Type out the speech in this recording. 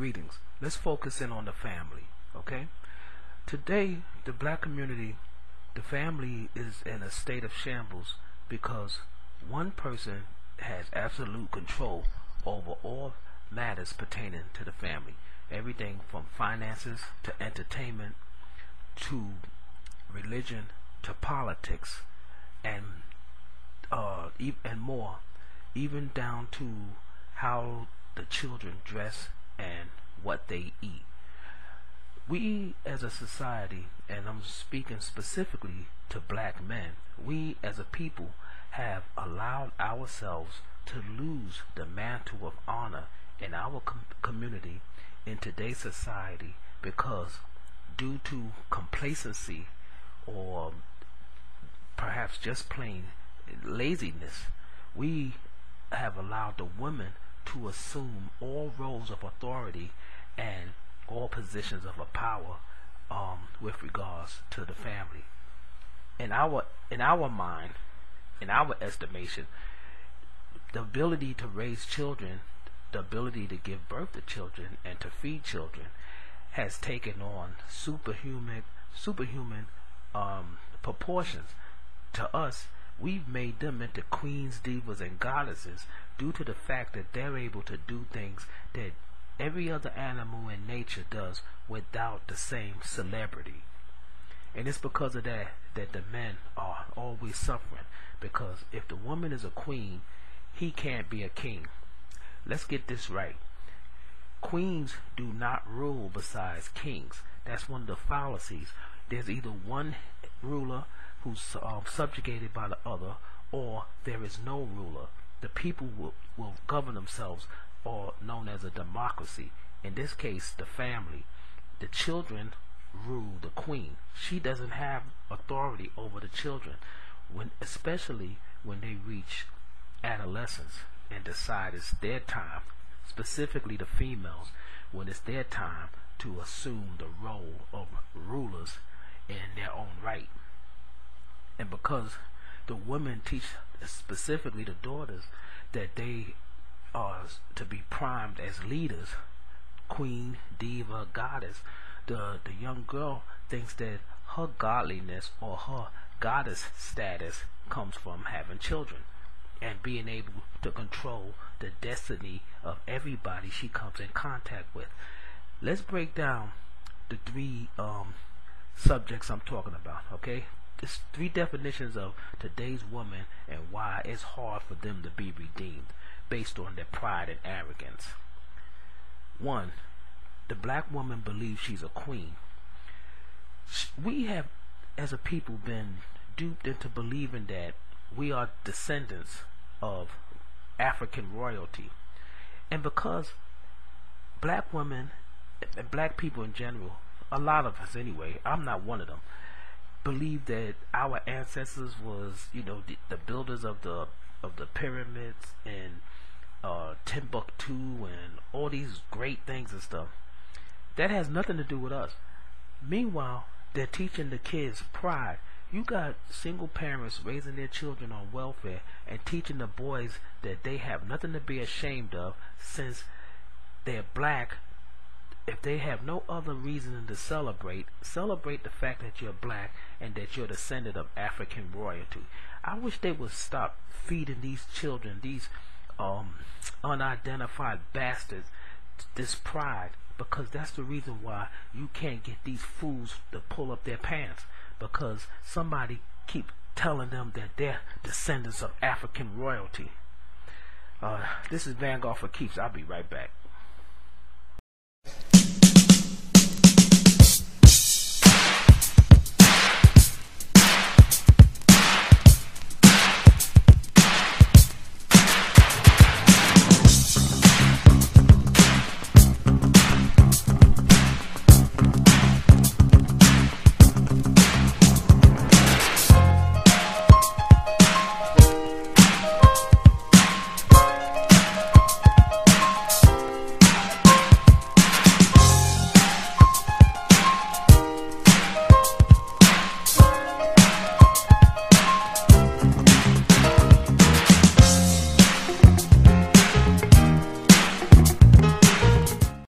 Greetings. Let's focus in on the family, okay? Today, the black community, the family is in a state of shambles because one person has absolute control over all matters pertaining to the family. Everything from finances to entertainment to religion to politics and more, even down to how the children dress and what they eat. We as a society, and I'm speaking specifically to black men, we as a people have allowed ourselves to lose the mantle of honor in our community in today's society because due to complacency or perhaps just plain laziness, we have allowed the women to assume all roles of authority and all positions of power with regards to the family. In our mind, in our estimation, the ability to raise children, the ability to give birth to children and to feed children has taken on superhuman proportions. To us, we've made them into queens, divas, and goddesses due to the fact that they're able to do things that every other animal in nature does without the same celebrity. And it's because of that the men are always suffering, because if the woman is a queen, he can't be a king. Let's get this right. Queens do not rule besides kings. That's one of the fallacies. There's either one ruler who's subjugated by the other, or there is no ruler. The people will govern themselves, or known as a democracy. In this case, the family. The children rule the queen. She doesn't have authority over the children, especially when they reach adolescence and decide it's their time, specifically the females, when it's their time to assume the role of rulers in their own right. And because the women teach, specifically the daughters, that they are to be primed as leaders, queen, diva, goddess, the young girl thinks that her godliness or her goddess status comes from having children and being able to control the destiny of everybody she comes in contact with. Let's break down the three subjects I'm talking about, okay? There's three definitions of today's woman and why it's hard for them to be redeemed based on their pride and arrogance. One, the black woman believes she's a queen. We have, as a people, been duped into believing that we are descendants of African royalty. And because black women and black people in general, a lot of us anyway, I'm not one of them, believe that our ancestors was, the builders of the pyramids and Timbuktu and all these great things and stuff. That has nothing to do with us. Meanwhile, they're teaching the kids pride. You got single parents raising their children on welfare and teaching the boys that they have nothing to be ashamed of since they're black. If they have no other reason to celebrate the fact that you're black and that you're descendant of African royalty. I wish they would stop feeding these children, these unidentified bastards, this pride, because that's the reason why you can't get these fools to pull up their pants, because somebody keep telling them that they're descendants of African royalty. This is Vanguard for Keeps. I'll be right back.